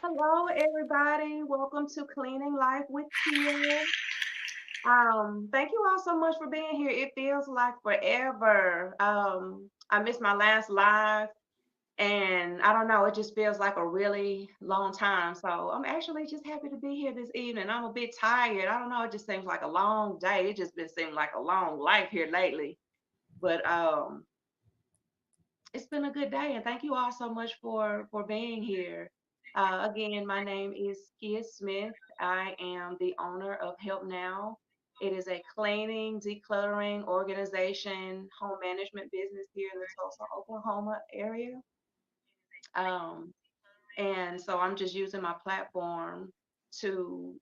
Hello, everybody. Welcome to Cleaning Life with Kia. Thank you all so much for being here. It feels like forever. I missed my last live, and I don't know, it just feels like a really long time. So I'm actually just happy to be here this evening. I'm a bit tired. I don't know, it just seems like a long day. It just been seeming like a long life here lately. But it's been a good day, and thank you all so much for being here. Again, my name is Kia Smith. I am the owner of Help Now. It is a cleaning, decluttering organization, home management business here in the Tulsa, Oklahoma area. Um, and so I'm just using my platform to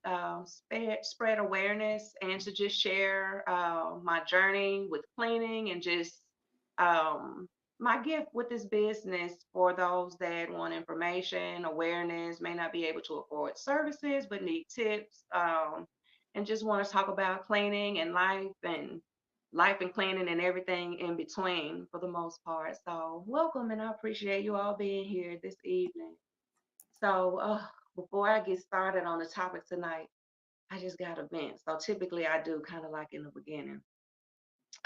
spread awareness and to just share my journey with cleaning and just um, my gift with this business for those that want information, awareness, may not be able to afford services, but need tips, and just want to talk about cleaning and life and cleaning and everything in between for the most part. So welcome, and I appreciate you all being here this evening. So, before I get started on the topic tonight, I just got to vent. So, typically, I do kind of like in the beginning.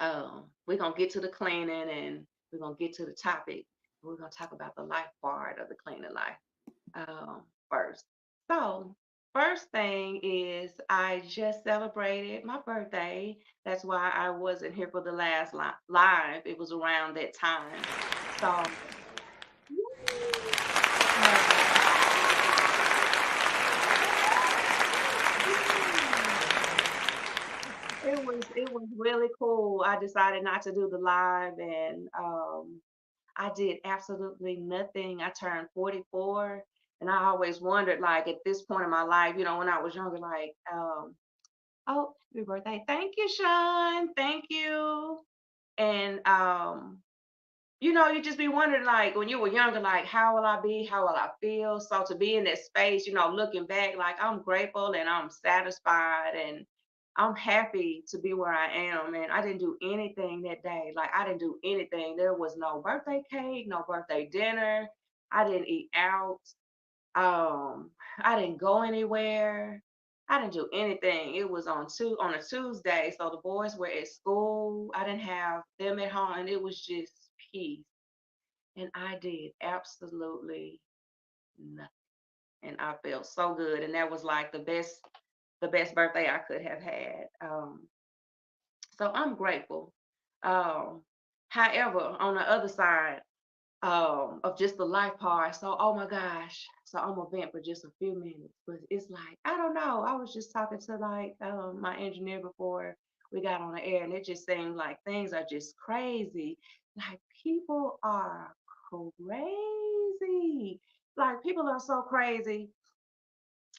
We're going to get to the cleaning and we're going to get to the topic. We're going to talk about the life part of the cleaning life first. So, first thing is, I just celebrated my birthday. That's why I wasn't here for the last live. It was around that time. So, it was really cool. I decided not to do the live, and I did absolutely nothing. I turned 44, and I always wondered, like at this point in my life, when I was younger, like, oh, happy birthday! Thank you, Sean. Thank you. And you just be wondering, like when you were younger, like how will I be? How will I feel? So to be in that space, looking back, like I'm grateful and I'm satisfied and I'm happy to be where I am. And I didn't do anything that day. Like I didn't do anything. There was no birthday cake, no birthday dinner. I didn't eat out. I didn't go anywhere. I didn't do anything. It was on a Tuesday, so the boys were at school. I didn't have them at home, and it was just peace. And I did absolutely nothing. And I felt so good. And that was like the best birthday I could have had. So I'm grateful. Um, However, on the other side of just the life part, so oh my gosh, so I'm gonna vent for just a few minutes, but it's like I don't know. I was just talking to like my engineer before we got on the air, and it just seemed like things are just crazy. Like people are crazy. Like people are so crazy.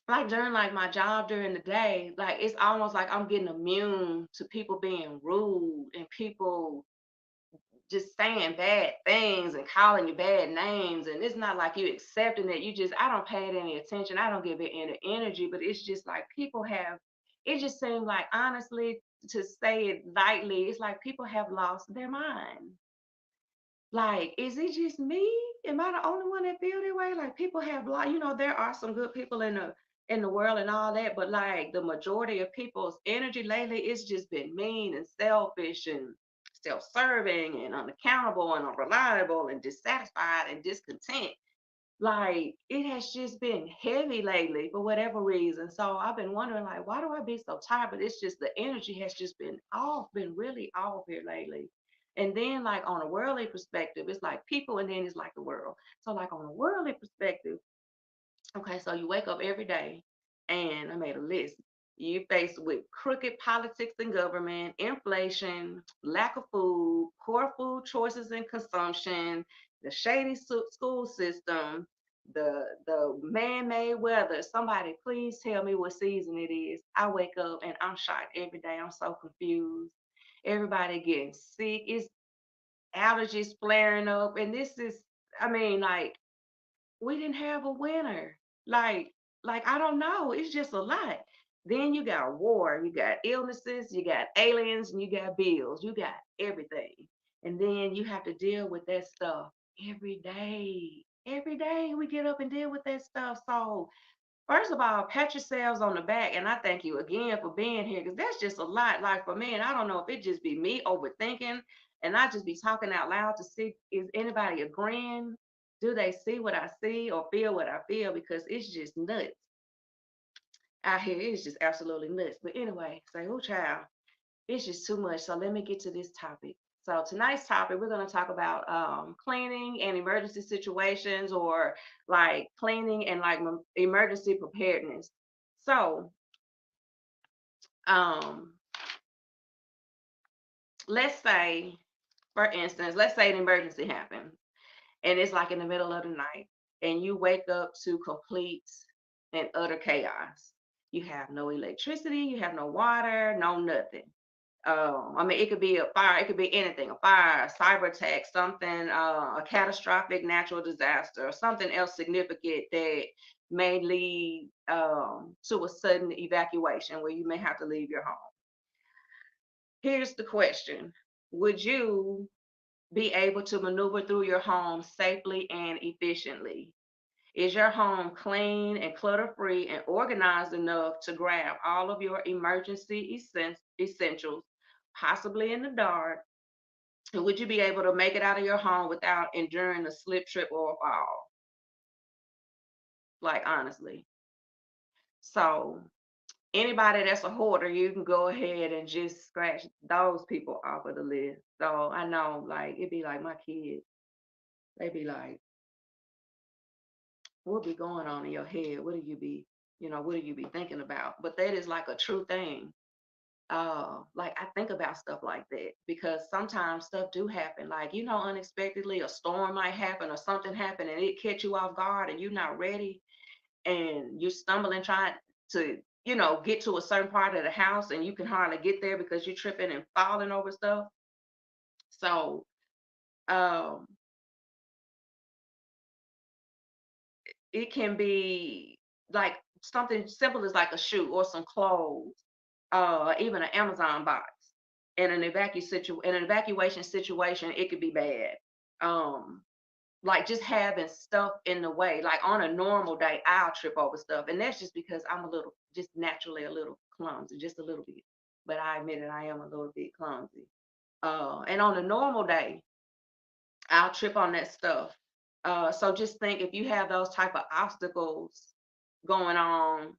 Like during like my job during the day, like it's almost like I'm getting immune to people being rude and people just saying bad things and calling you bad names. And it's not like you accepting it. I don't pay it any attention. I don't give it any energy, but it's just like it just seems like, honestly, to say it lightly, it's like people have lost their mind. Like, is it just me? Am I the only one that feel that way? Like people have like, there are some good people in the world and all that, but like the majority of people's energy lately, it's just been mean and selfish and self-serving and unaccountable and unreliable and dissatisfied and discontent. Like it has just been heavy lately for whatever reason. So I've been wondering, like, why do I be so tired? But it's just the energy has just been really off here lately. And then, like on a worldly perspective, it's like people, and then it's like the world. So, like on a worldly perspective, okay, so you wake up every day, and I made a list. You faced with crooked politics and government, inflation, lack of food, poor food choices and consumption, the shady school system, the man-made weather. Somebody please tell me what season it is. I wake up and I'm shocked every day. I'm so confused. Everybody getting sick. It's allergies flaring up. And this is, I mean, like, we didn't have a winner. Like, I don't know. It's just a lot. Then you got war, you got illnesses, you got aliens, and you got bills. You got everything. And then you have to deal with that stuff every day. Every day we get up and deal with that stuff. So first of all, pat yourselves on the back, and I thank you again for being here because that's just a lot. Like for me, and I don't know if it just be me overthinking, and I just be talking out loud to see is anybody agreeing? Do they see what I see or feel what I feel? Because it's just nuts out here. It's just absolutely nuts. But anyway, say, oh child, it's just too much. So let me get to this topic. So tonight's topic, we're going to talk about cleaning and emergency situations, or like cleaning and like emergency preparedness. So um, let's say, for instance, let's say an emergency happened and it's like in the middle of the night and you wake up to complete and utter chaos. You have no electricity, you have no water, no nothing. I mean, it could be a fire, it could be anything, a fire, a cyber attack, something, a catastrophic natural disaster, or something else significant that may lead to a sudden evacuation where you may have to leave your home. Here's the question. Would you be able to maneuver through your home safely and efficiently? Is your home clean and clutter free and organized enough to grab all of your emergency essentials, possibly in the dark? And would you be able to make it out of your home without enduring a slip, trip, or a fall? Like, honestly. So, anybody that's a hoarder, you can go ahead and just scratch those people off of the list. So, I know, like, it'd be like my kids, they be like, what be going on in your head? What do you be, what do you be thinking about? But that is like a true thing. Like I think about stuff like that because sometimes stuff do happen. Like, unexpectedly a storm might happen or something happen and it catch you off guard and you're not ready and you're stumbling trying to, get to a certain part of the house and you can hardly get there because you're tripping and falling over stuff. So um it can be like something simple as like a shoe or some clothes, even an Amazon box. In an evacuation situation, it could be bad. Um, like just having stuff in the way. Like on a normal day, I'll trip over stuff, and that's just because I'm just naturally a little clumsy, just a little bit. But I admit it, I am a little bit clumsy. And on a normal day, I'll trip on that stuff. So just think if you have those type of obstacles going on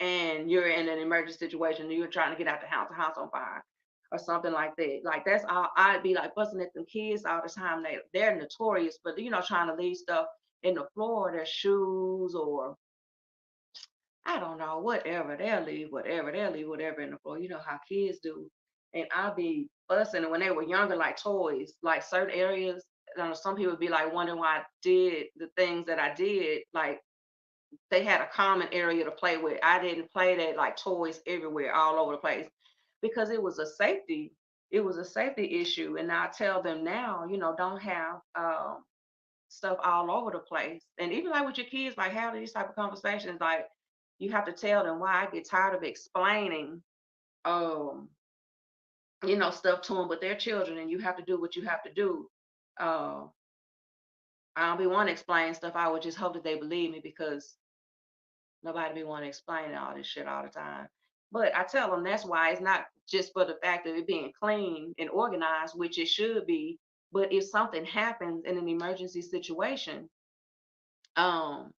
and you're in an emergency situation and you're trying to get out the house on fire or something like that. Like that's all I'd be like fussing at them kids all the time. They're notorious, but trying to leave stuff in the floor, their shoes or I don't know, whatever. They'll leave whatever in the floor. You know how kids do. And I'll be fussing. And when they were younger, like toys, like certain areas, some people be like wondering why I did the things that I did. Like they had a common area to play with. I didn't play that like toys everywhere, all over the place, because it was a safety issue. And I tell them now, don't have stuff all over the place. And even like with your kids, like having these type of conversations, like you have to tell them why. I get tired of explaining um, stuff to them, but they're children and you have to do what you have to do. Uh, I don't be want to explain stuff. I would just hope that they believe me because nobody be want to explain all this shit all the time. But I tell them that's why it's not just for the fact of it being clean and organized, which it should be. But if something happens in an emergency situation, um,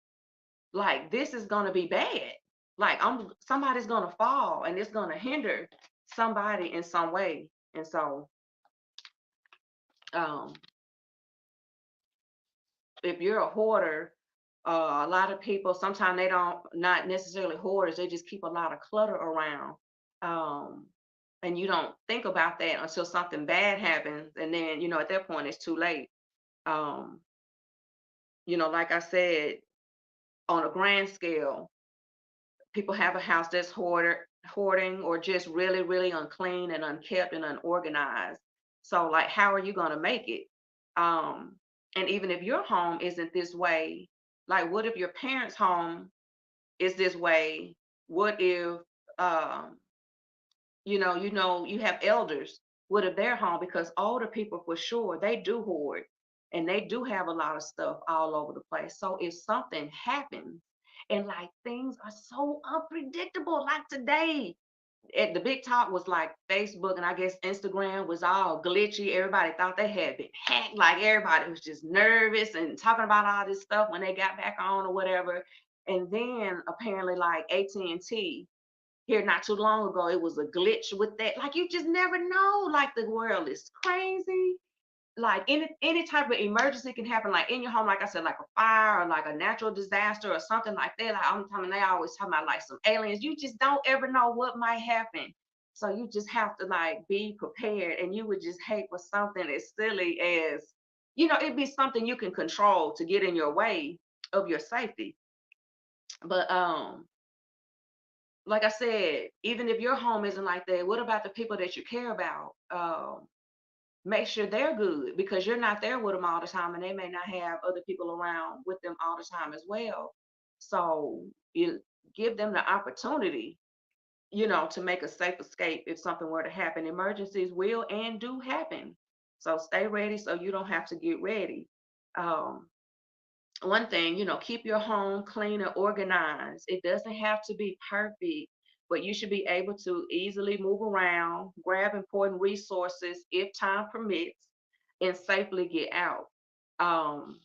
like this is gonna be bad. Like somebody's gonna fall and it's gonna hinder somebody in some way. And so um if you're a hoarder A lot of people sometimes they don't not necessarily hoarders, they just keep a lot of clutter around. Um, and you don't think about that until something bad happens, and then at that point it's too late. Um, like I said, on a grand scale, people have a house that's hoarding or just really, really unclean and unkept and unorganized. So like how are you gonna make it? Um, and even if your home isn't this way, like what if your parents' home is this way? What if um, you have elders? What if they're home? Because older people for sure, they do hoard and they do have a lot of stuff all over the place. So if something happens and like things are so unpredictable, like today, at the big talk was like Facebook and I guess Instagram was all glitchy. Everybody thought they had been hacked. Like everybody was just nervous and talking about all this stuff when they got back on or whatever. And then apparently like AT&T here not too long ago, it was a glitch with that. Like you just never know. Like the world is crazy. Like any type of emergency can happen, like in your home, like I said, like a fire or like a natural disaster or something like that. Like I'm talking, they always talking about like some aliens. You just don't ever know what might happen. So you just have to like be prepared. And you would just hate for something as silly as, it'd be something you can control to get in your way of your safety. But like I said, even if your home isn't like that, what about the people that you care about? Make sure they're good because you're not there with them all the time and they may not have other people around with them all the time as well. So you give them the opportunity, to make a safe escape if something were to happen. Emergencies will and do happen. So stay ready so you don't have to get ready. Um, One thing, keep your home clean and organized. It doesn't have to be perfect, but you should be able to easily move around, grab important resources if time permits, and safely get out. Um,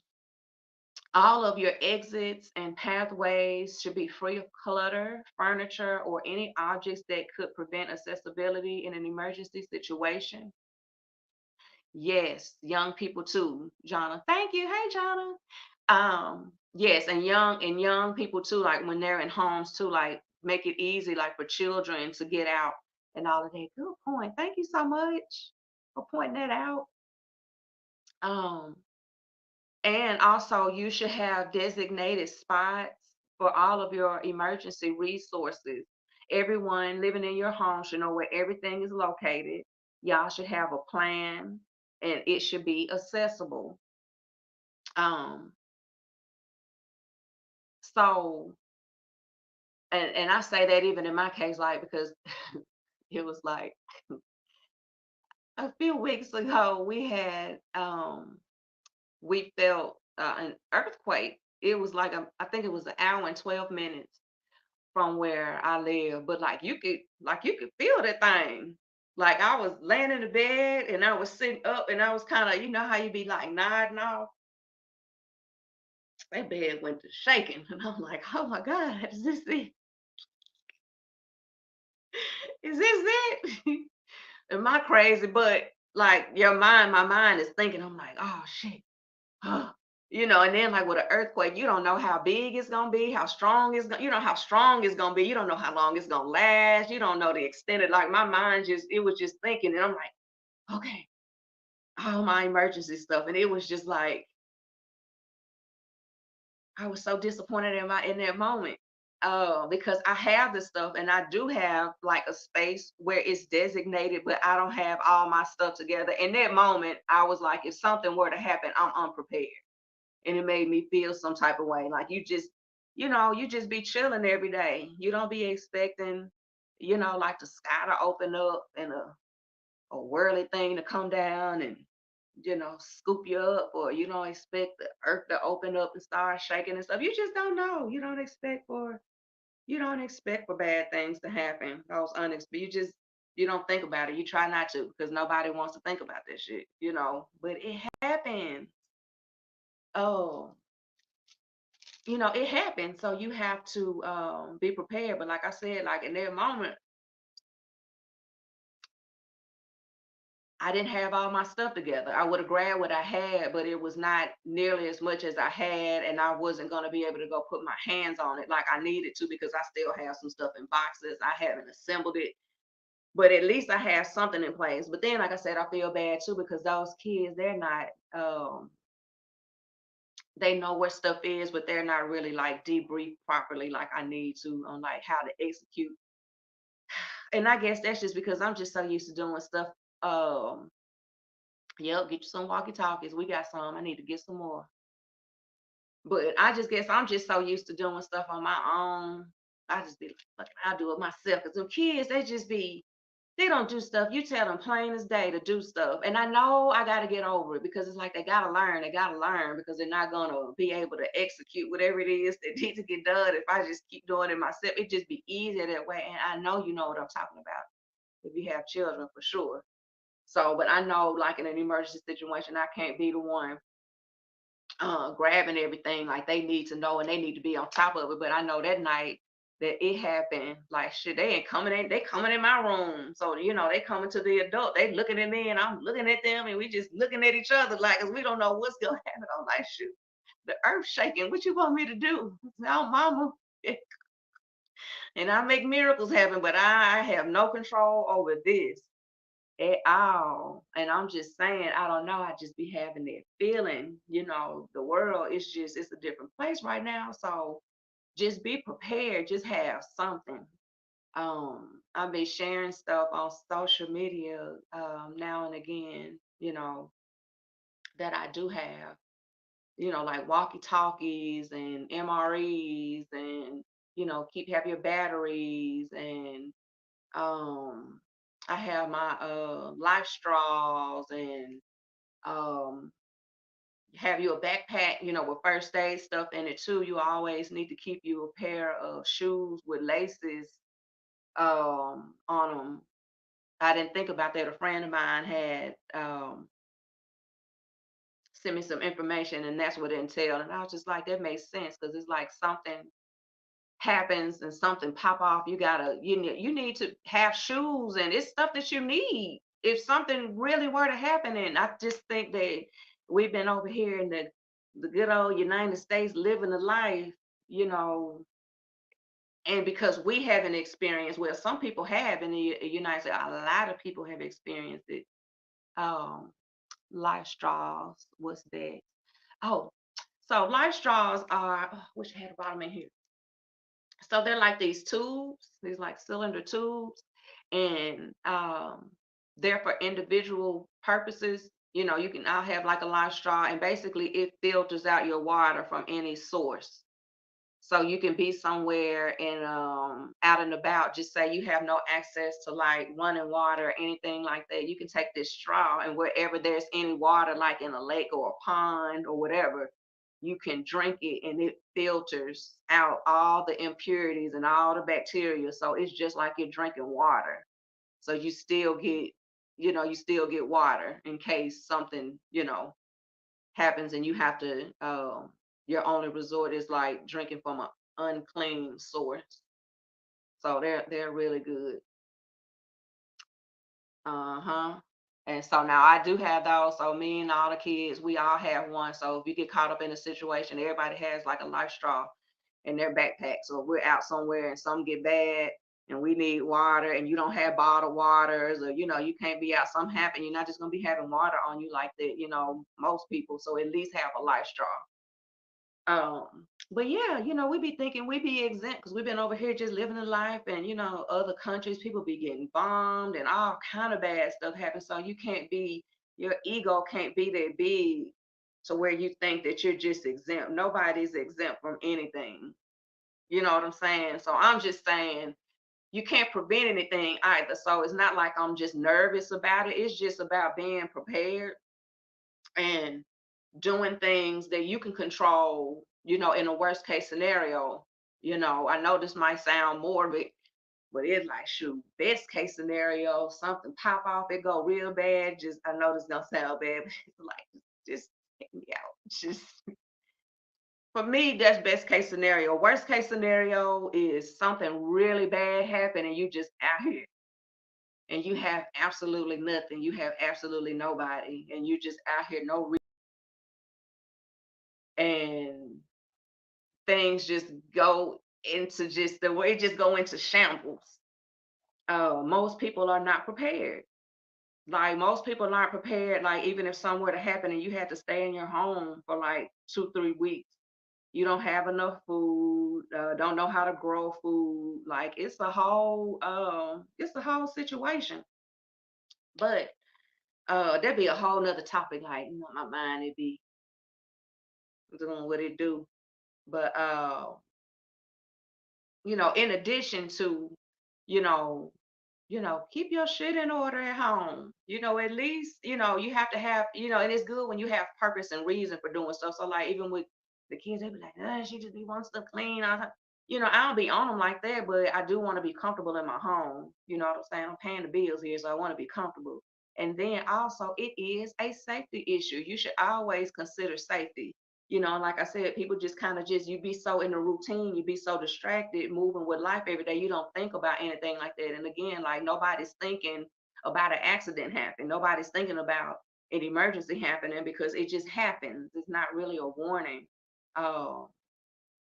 all of your exits and pathways should be free of clutter, furniture, or any objects that could prevent accessibility in an emergency situation. Yes, young people too, Jonna. Thank you. Hey, Jonna. Yes, and young people too, like when they're in homes too, like make it easy, like for children to get out and all of that. Good point. Thank you so much for pointing that out. Um, and also you should have designated spots for all of your emergency resources. Everyone living in your home should know where everything is located. Y'all should have a plan and it should be accessible. Um, so and I say that even in my case, like because it was like a few weeks ago we felt an earthquake. It was like I think it was an hour and 12 minutes from where I live, but like you could feel that thing. Like I was laying in the bed and I was sitting up and I was kind of, how you be like nodding off. That bed went to shaking and I'm like, oh my God, is this it? Is this it? Am I crazy? But like my mind is thinking, I'm like, oh shit. And then like with an earthquake, you don't know how big it's gonna be, how strong how strong it's gonna be. You don't know how long it's gonna last. You don't know the extent of like my mind it was just thinking, and I'm like, okay, all my emergency stuff. And it was just like I was so disappointed in that moment. Because I have the stuff and I do have like a space where it's designated, but I don't have all my stuff together. In that moment, I was like, if something were to happen, I'm unprepared. And it made me feel some type of way. Like you just be chilling every day. You don't be expecting, like the sky to open up and a whirly thing to come down and scoop you up, or you don't expect the earth to open up and start shaking and stuff. You just don't know. You don't expect for bad things to happen. Those unexpected. You don't think about it. You try not to because nobody wants to think about that shit. But it happens. Oh, it happens. So you have to be prepared. But like I said, like in that moment, I didn't have all my stuff together. I would have grabbed what I had, but it was not nearly as much as I had, and I wasn't going to be able to go put my hands on it like I needed to because I still have some stuff in boxes. I haven't assembled it, but at least I have something in place. But then, like I said, I feel bad too because those kids, they're not, they know where stuff is, but they're not really like debriefed properly like I need to on like how to execute. And I guess that's just because I'm just so used to doing stuff. Um, yep, get you some walkie talkies. We got some. I need to get some more. But I just guess I'm just so used to doing stuff on my own. I just be like, I'll do it myself. Cause them kids, they just be, they don't do stuff. You tell them plain as day to do stuff. And I know I got to get over it because it's like they got to learn. They got to learn because they're not going to be able to execute whatever it is that needs to get done. If I just keep doing it myself, it just be easier that way. And I know you know what I'm talking about if you have children for sure. So, but I know like in an emergency situation, I can't be the one grabbing everything. Like they need to know and they need to be on top of it. But I know that night that it happened, like shit, they ain't coming in, they coming in my room. So, they coming to the adult, they looking at me and I'm looking at them and we just looking at each other like, cause we don't know what's gonna happen. I'm like, shoot, the earth shaking. What you want me to do? Now, mama. And I make miracles happen, but I have no control over this at all. And I'm just saying, I don't know. I just be having that feeling, the world is just, it's a different place right now. So just be prepared, just have something. I've been sharing stuff on social media now and again, that I do have, like walkie talkies and MREs and, keep have your batteries and um I have my life straws and um have you a backpack, with first aid stuff in it too. You always need to keep you a pair of shoes with laces on them. I didn't think about that. A friend of mine had sent me some information and that's what it entailed. And I was just like, that makes sense because it's like something happens and something pop off, you need to have shoes and it's stuff that you need if something really were to happen. And I just think that we've been over here in the good old United States living the life, you know, and because we haven't experienced, well, some people have in the United States, a lot of people have experienced it. Um, life straws, what's that? Oh, so life straws are, oh, wish I had a bottom in here. So they're like these tubes, these like cylinder tubes, and they're for individual purposes. I'll have like a live straw, and basically it filters out your water from any source. So you can be somewhere and out and about, just say you have no access to like running water or anything like that. You can take this straw and wherever there's any water, like in a lake or a pond or whatever, you can drink it and it filters out all the impurities and all the bacteria. So it's just like you're drinking water. So you still get water in case something, happens and you have to your only resort is like drinking from an unclean source. So they're really good. Uh-huh. And so now I do have those. So me and all the kids, we all have one. So if you get caught up in a situation, everybody has like a life straw in their backpack. So if we're out somewhere and some get bad and we need water and you don't have bottled waters or you can't be out, something happen, you're not just gonna be having water on you like that, most people. So at least have a life straw. But yeah, we be thinking we be exempt because we've been over here just living a life, and other countries, people be getting bombed and all kind of bad stuff happens. So your ego can't be that big to where you think that you're just exempt. Nobody's exempt from anything. You know what I'm saying? So I'm just saying you can't prevent anything either. So it's not like I'm just nervous about it. It's just about being prepared and doing things that you can control, in a worst case scenario. I know this might sound morbid, but it's like, shoot, best case scenario, something pop off, it go real bad. Just, I know this don't sound bad, but it's like, just take me out. Just, for me, that's best case scenario. Worst case scenario is something really bad happen and you just out here. and you have absolutely nothing. You have absolutely nobody, and you just out here and things just go into just the way it just go into shambles. Most people are not prepared. Like most people aren't prepared. Like even if something were to happen and you had to stay in your home for like 2, 3 weeks, you don't have enough food, don't know how to grow food. Like it's a whole situation. But there'd be a whole nother topic. Like my mind would be doing what it do. But in addition to, you know, keep your shit in order at home. At least, you have to have, and it's good when you have purpose and reason for doing stuff. So like even with the kids, they be like, she just be wanting stuff clean. I don't be on them like that, but I do want to be comfortable in my home. You know what I'm saying? I'm paying the bills here, so I want to be comfortable. And then also it is a safety issue. You should always consider safety. Like I said, people just kind of you be so in the routine, you be so distracted moving with life every day, you don't think about anything like that. And again, like nobody's thinking about an accident happening, nobody's thinking about an emergency happening because it just happens. It's not really a warning. Uh,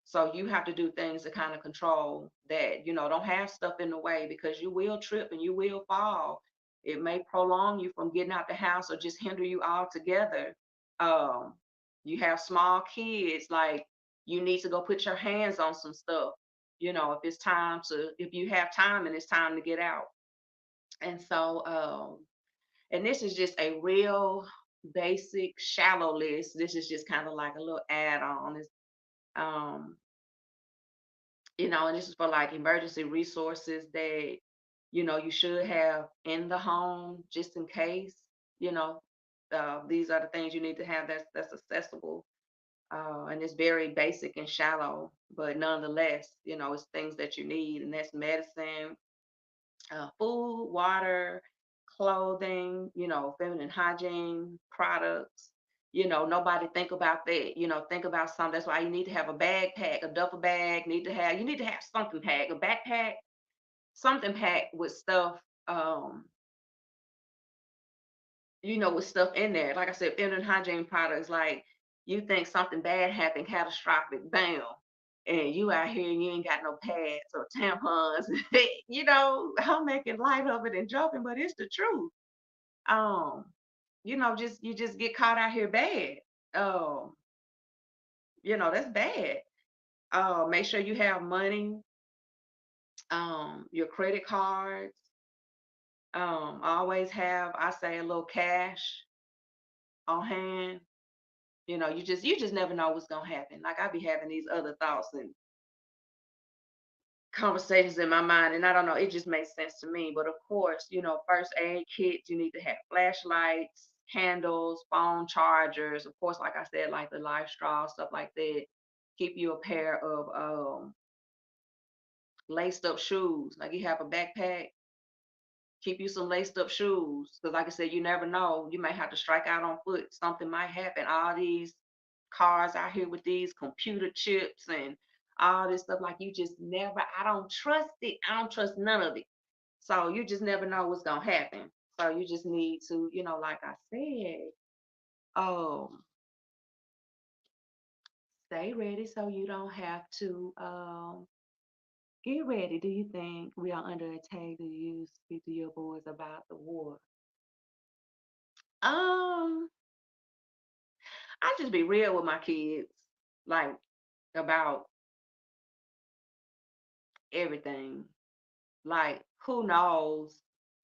so you have to do things to kind of control that, don't have stuff in the way because you will trip and you will fall. It may prolong you from getting out the house or just hinder you altogether. Um, you have small kids, like you need to go put your hands on some stuff, if you have time and it's time to get out. And so, and this is just a real basic, shallow list. This is just kind of like a little add on. Um, and this is for like emergency resources that you should have in the home just in case. you know these are the things you need to have that's accessible, and it's very basic and shallow, but nonetheless, it's things that you need, and that's medicine, food, water, clothing, feminine hygiene products. Nobody think about that. Think about something. That's why you need to have a backpack, a duffel bag. You need to have something packed, a backpack, something packed with stuff. Um, with stuff in there. Like I said, feminine hygiene products. Like you think something bad happened, catastrophic, bam, and you out here and you ain't got no pads or tampons. I'm making light of it and joking, but it's the truth. Um, just you just get caught out here bad. Um, that's bad. Make sure you have money, your credit cards. Always have, I say, a little cash on hand. You just never know what's gonna happen. Like I be having these other thoughts and conversations in my mind, and I don't know, it just makes sense to me. But of course, first aid kits, you need to have flashlights, candles, phone chargers, of course, like I said, like the life straw, stuff like that. Keep you a pair of laced up shoes. Like you have a backpack, keep you some laced up shoes. Because like I said, you never know. You may have to strike out on foot. Something might happen. All these cars out here with these computer chips and all this stuff, like you just never, I don't trust it. I don't trust none of it. So you just never know what's gonna happen. So you just need to, like I said, um, stay ready so you don't have to get ready. Do you think we are under attack? Do you speak to your boys about the war? Um, I just be real with my kids, like about everything. Like, who knows?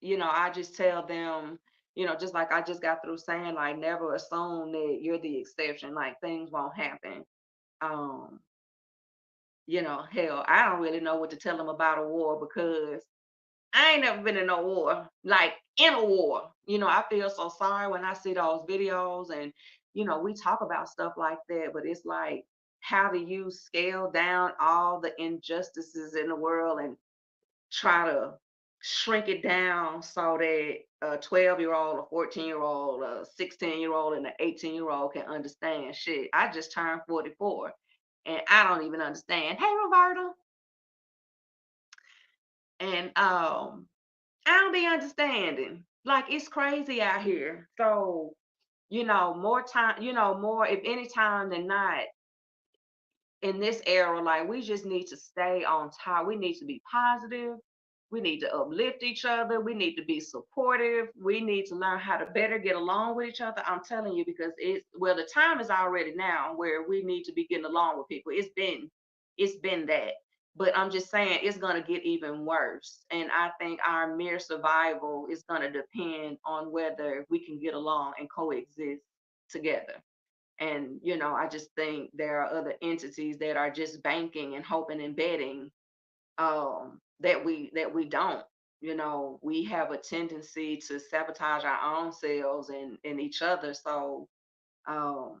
I just tell them, just like I just got through saying, like, never assume that you're the exception. Like, things won't happen. Um, hell, I don't really know what to tell them about a war because I ain't never been in no war, like in a war. I feel so sorry when I see those videos and, we talk about stuff like that, but it's like, how do you scale down all the injustices in the world and try to shrink it down so that a 12-year-old, a 14-year-old, a 16-year-old, and an 18-year-old can understand shit? I just turned 44 and I don't even understand. Hey, Roberta. And I don't be understanding. Like it's crazy out here. So, more time, more if any time than not in this era, like we just need to stay on top. We need to be positive. We need to uplift each other. We need to be supportive. We need to learn how to better get along with each other. I'm telling you, because the time is already now where we need to be getting along with people. It's been that. But I'm just saying it's gonna get even worse. And I think our mere survival is gonna depend on whether we can get along and coexist together. And, I just think there are other entities that are just banking and hoping and betting that we don't. We have a tendency to sabotage our own selves and each other. So um,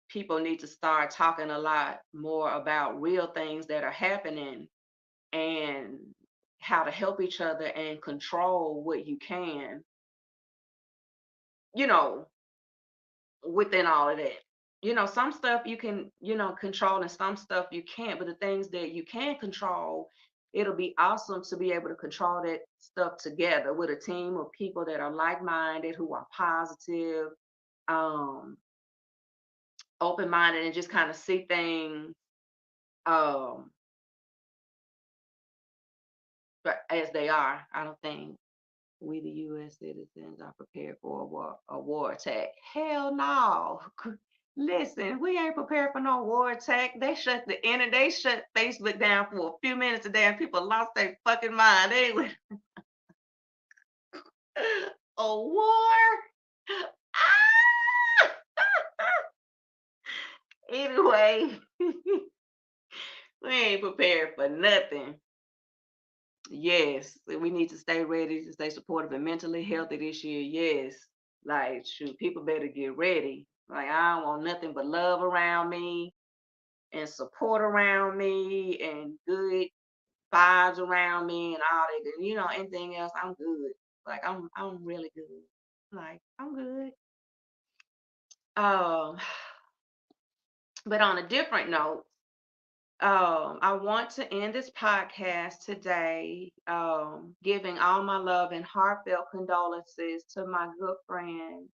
people need to start talking a lot more about real things that are happening and how to help each other and control what you can, you know, within all of that. Some stuff you can, control and some stuff you can't, but the things that you can control, it'll be awesome to be able to control that stuff together with a team of people that are like-minded, who are positive, um, open-minded, and just kind of see things um as they are. I don't think we, the U.S. citizens, are prepared for a war attack. Hell no. Listen, we ain't prepared for no war attack. They shut the internet, they shut Facebook down for a few minutes a day, and people lost their fucking mind. They went, a war? Ah! Anyway, we ain't prepared for nothing. Yes, we need to stay ready, to stay supportive and mentally healthy this year. Yes. Like, shoot, people better get ready. Like, I don't want nothing but love around me and support around me and good vibes around me and all that. Anything else, I'm good. Like, I'm really good. Like, I'm good. Um, but on a different note, I want to end this podcast today, giving all my love and heartfelt condolences to my good friend.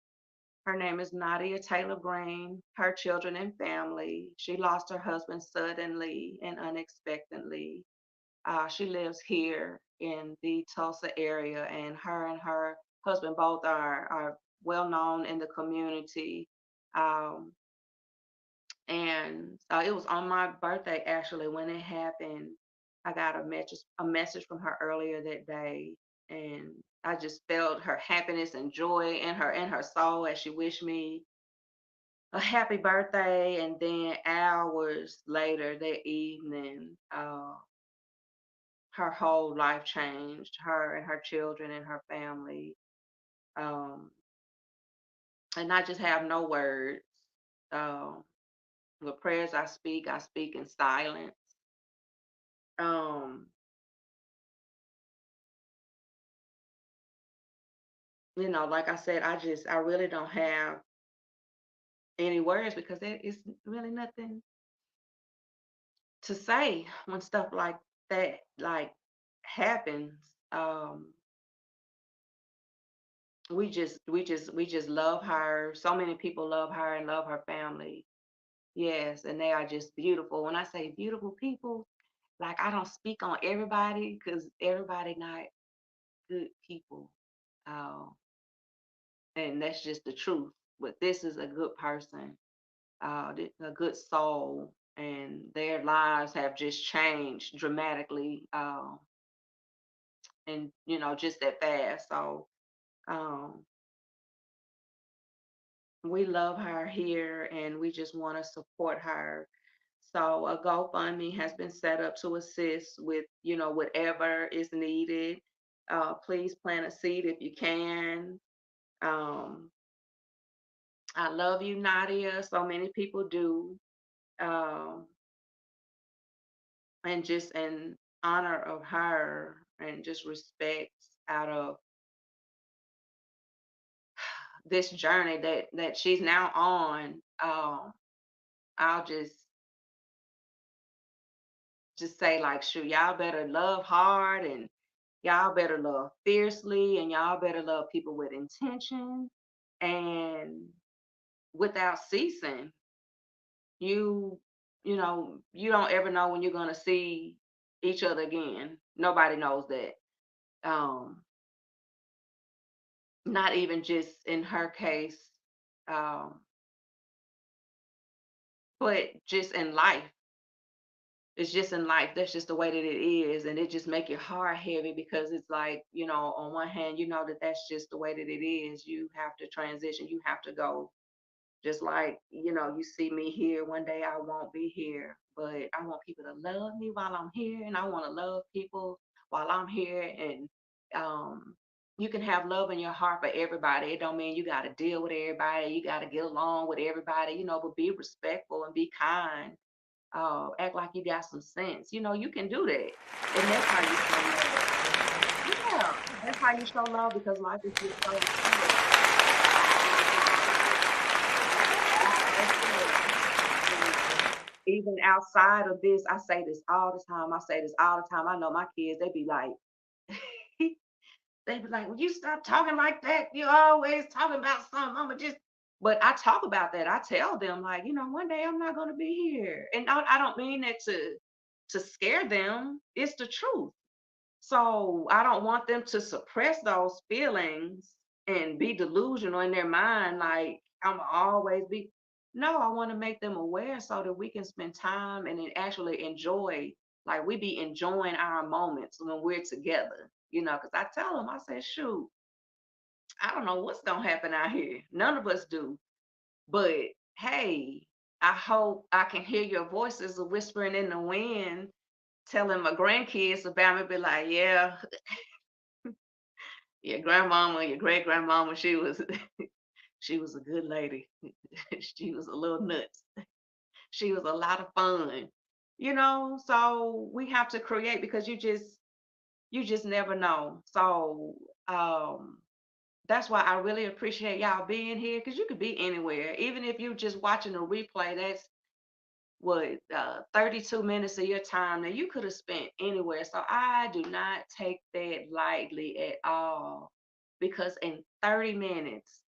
Her name is Nadia Taylor Green, her children and family. She lost her husband suddenly and unexpectedly. She lives here in the Tulsa area, and her husband both are well known in the community. Um, and it was on my birthday actually when it happened. I got a message from her earlier that day, and I just felt her happiness and joy in her soul as she wished me a happy birthday. And then hours later that evening, her whole life changed. Her and her children and her family. Um, and I just have no words. Um, the prayers I speak in silence. Um, like I said, I really don't have any words because there is really nothing to say when stuff like that happens. Um, we just love her. So many people love her and love her family. Yes, and they are just beautiful. When I say beautiful people, like I don't speak on everybody because everybody not good people. Um, and that's just the truth. But this is a good person, a good soul, and their lives have just changed dramatically, and just that fast. So um, we love her here, and we just want to support her. So a GoFundMe has been set up to assist with whatever is needed. Please plant a seed if you can. Um, I love you, Nadia. So many people do. Um, and just in honor of her and just respect out of this journey that she's now on. I'll just say like, shoot, y'all better love hard and Y'all better love fiercely, and y'all better love people with intention and without ceasing. You, you don't ever know when you're gonna see each other again. Nobody knows that. Um, Not even just in her case, um, but just in life. It's just in life. That's just the way that it is, and it just make your heart heavy because it's like, on one hand, you know that that's just the way that it is. You have to transition. You have to go. Just like, you see me here, one day I won't be here, but I want people to love me while I'm here, and I want to love people while I'm here. And you can have love in your heart for everybody. It don't mean you got to deal with everybody. You got to get along with everybody, but be respectful and be kind. Act like you got some sense. You can do that. And that's how you show love. Yeah, that's how you show love because life is just so short. That's it. And even outside of this, I say this all the time. I say this all the time. I know my kids, they be like, "Well, you stop talking like that. You always talking about something. I'ma just," but I talk about that. I tell them, like, one day I'm not gonna be here. And I don't mean that to scare them. It's the truth. So I don't want them to suppress those feelings and be delusional in their mind, like I'm always be. No, I want to make them aware so that we can spend time and then actually enjoy, like we be enjoying our moments when we're together. Because I tell them, I said, shoot, I don't know what's gonna happen out here. None of us do. But hey, I hope I can hear your voices whispering in the wind, telling my grandkids about me, be like, yeah, your grandmama, your great grandmama, she was she was a good lady. She was a little nuts. She was a lot of fun. So we have to create because you just never know. So that's why I really appreciate y'all being here because you could be anywhere. Even if you just watching a replay, that's what 32 minutes of your time that you could have spent anywhere. So I do not take that lightly at all because in 30 minutes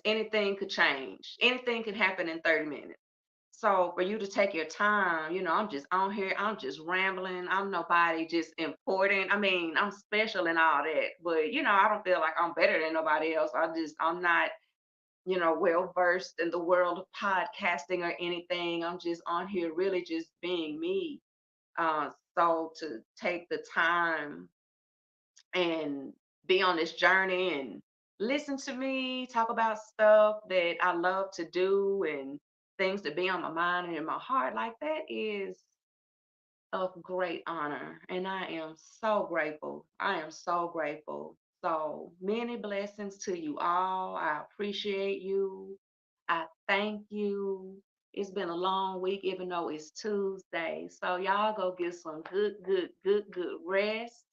anything could change, anything could happen in 30 minutes. So for you to take your time, I'm just on here, I'm just rambling, I'm nobody just important. I mean, I'm special and all that, but I don't feel like I'm better than nobody else. I'm not well versed in the world of podcasting or anything. I'm just on here really just being me. Uh, so to take the time and be on this journey and listen to me talk about stuff that I love to do and things that be on my mind and in my heart, like that is of great honor. And I am so grateful. I am so grateful. So many blessings to you all. I appreciate you. I thank you. It's been a long week, even though it's Tuesday. So y'all go get some good, good, good, good rest.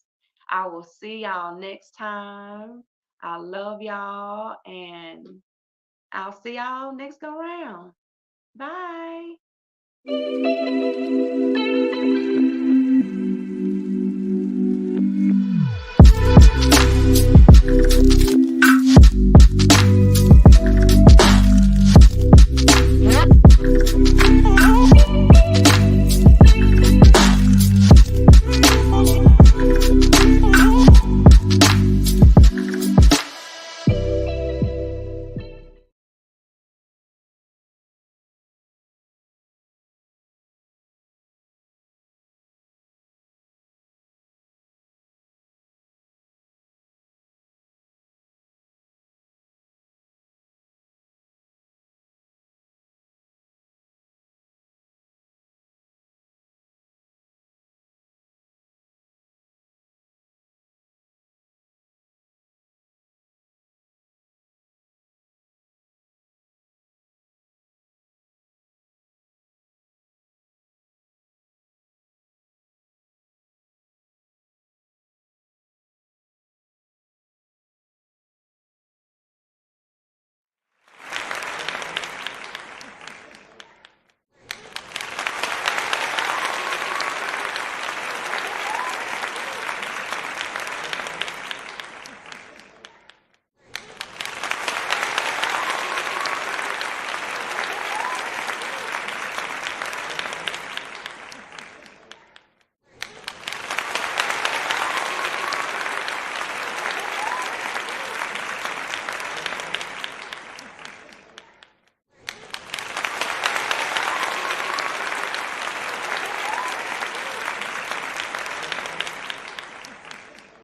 I will see y'all next time. I love y'all and I'll see y'all next go round. Bye.